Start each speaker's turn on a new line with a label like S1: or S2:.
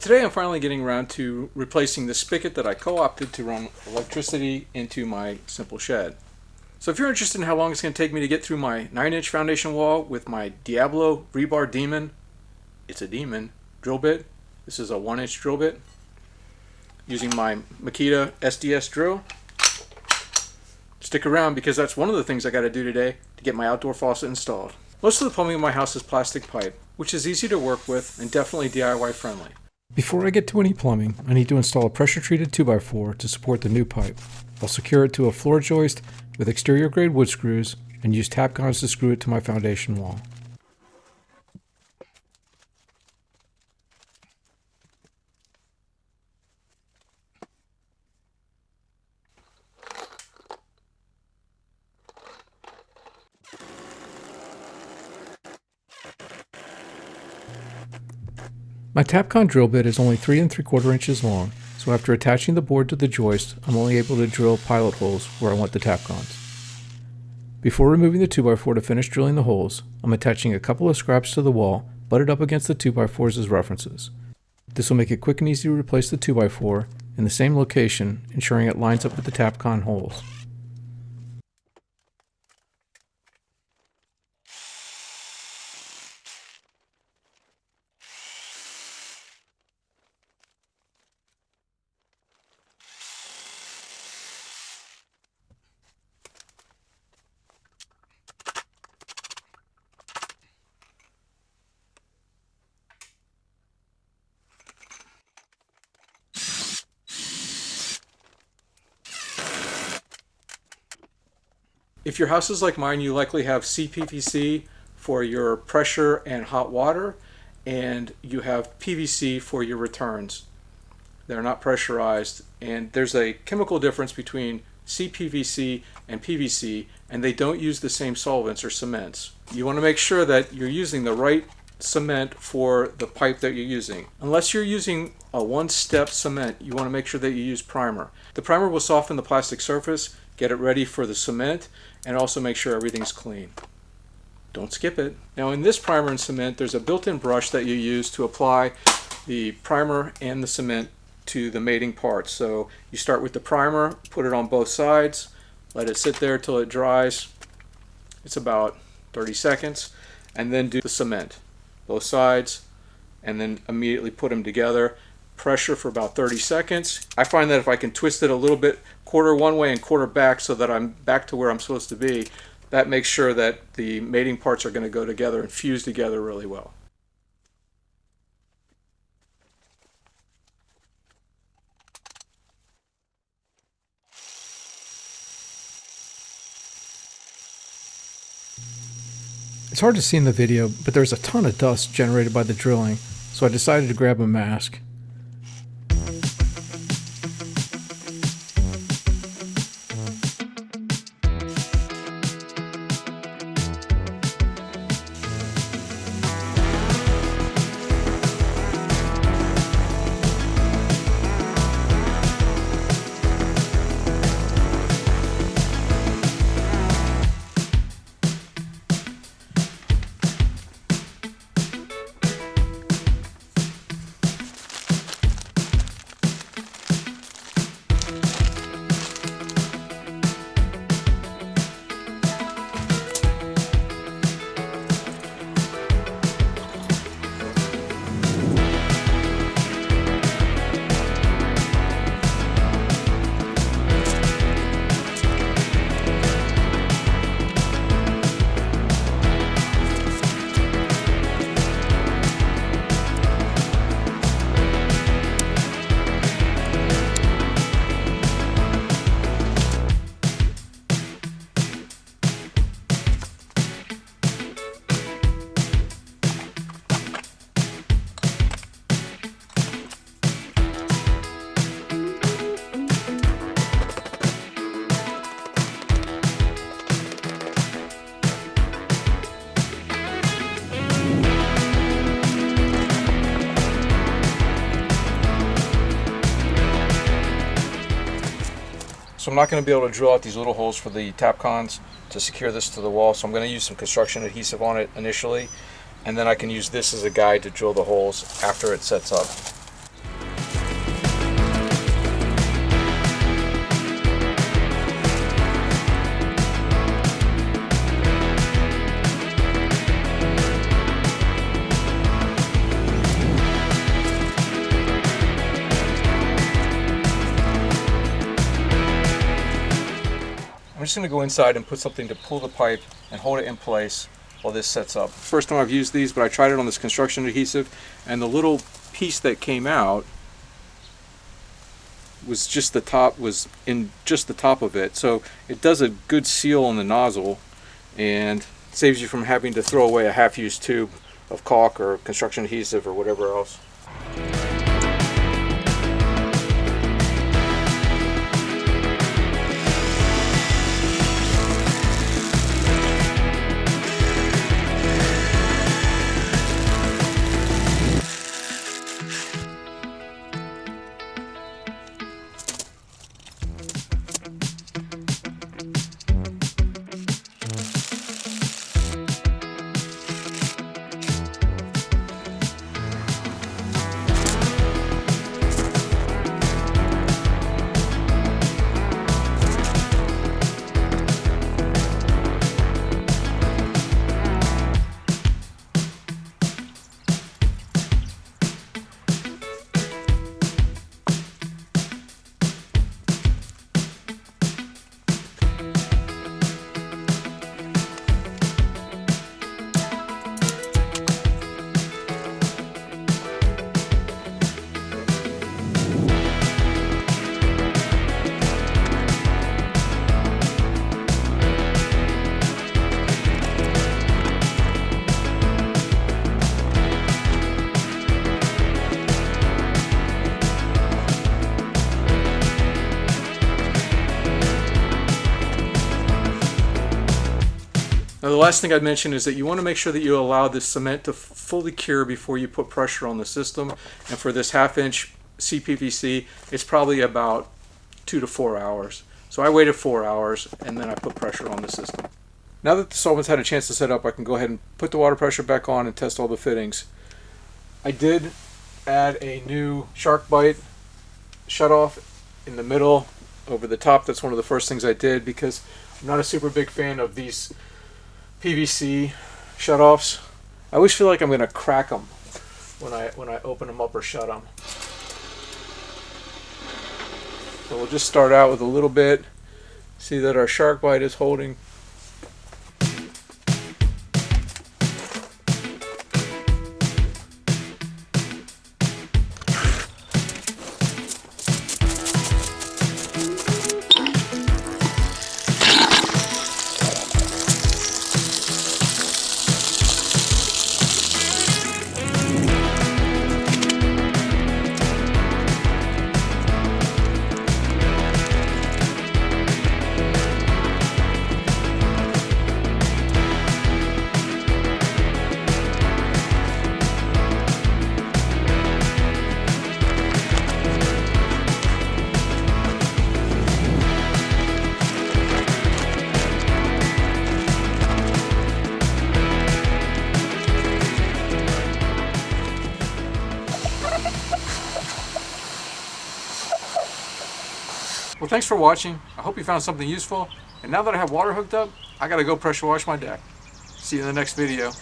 S1: Today I'm finally getting around to replacing the spigot that I co-opted to run electricity into my simple shed. So if you're interested in how long it's going to take me to get through my 9-inch foundation wall with my Diablo Rebar Demon, it's a demon, drill bit. This is a 1-inch drill bit using my Makita SDS drill. Stick around because that's one of the things I got to do today to get my outdoor faucet installed. Most of the plumbing in my house is plastic pipe, which is easy to work with and definitely DIY friendly. Before I get to any plumbing, I need to install a pressure-treated 2x4 to support the new pipe. I'll secure it to a floor joist with exterior-grade wood screws and use tap guns to screw it to my foundation wall. My Tapcon drill bit is only 3 3/4 inches long, so after attaching the board to the joist, I'm only able to drill pilot holes where I want the Tapcons. Before removing the 2x4 to finish drilling the holes, I'm attaching a couple of scraps to the wall, butted up against the 2x4s as references. This will make it quick and easy to replace the 2x4 in the same location, ensuring it lines up with the Tapcon holes. If your house is like mine, you likely have CPVC for your pressure and hot water, and you have PVC for your returns. They're not pressurized, and there's a chemical difference between CPVC and PVC, and they don't use the same solvents or cements. You want to make sure that you're using the right cement for the pipe that you're using. Unless you're using a one-step cement, you want to make sure that you use primer. The primer will soften the plastic surface, get it ready for the cement, and also make sure everything's clean. Don't skip it. Now in this primer and cement, there's a built-in brush that you use to apply the primer and the cement to the mating parts. So you start with the primer, put it on both sides, let it sit there till it dries. It's about 30 seconds, and then do the cement, both sides, and then immediately put them together. Pressure for about 30 seconds. I find that if I can twist it a little bit, quarter one way and quarter back so that I'm back to where I'm supposed to be, that makes sure that the mating parts are going to go together and fuse together really well. It's hard to see in the video, but there's a ton of dust generated by the drilling, so I decided to grab a mask. So I'm not going to be able to drill out these little holes for the Tapcons to secure this to the wall, so I'm going to use some construction adhesive on it initially, and then I can use this as a guide to drill the holes after it sets up. I'm just going to go inside and put something to pull the pipe and hold it in place while this sets up. First time I've used these, but I tried it on this construction adhesive, and the little piece that came out was just the top, was in just the top of it. So it does a good seal on the nozzle and saves you from having to throw away a half-used tube of caulk or construction adhesive or whatever else. Now the last thing I'd mention is that you want to make sure that you allow the cement to fully cure before you put pressure on the system. And for this 1/2 inch CPVC, it's probably about 2 to 4 hours. So I waited 4 hours and then I put pressure on the system. Now that the solvent's had a chance to set up, I can go ahead and put the water pressure back on and test all the fittings. I did add a new SharkBite shutoff in the middle over the top. That's one of the first things I did because I'm not a super big fan of these PVC shutoffs. I always feel like I'm going to crack them when I open them up or shut them. So we'll just start out with a little bit. See that our SharkBite is holding. Well, thanks for watching. I hope you found something useful. And now that I have water hooked up, I gotta go pressure wash my deck. See you in the next video.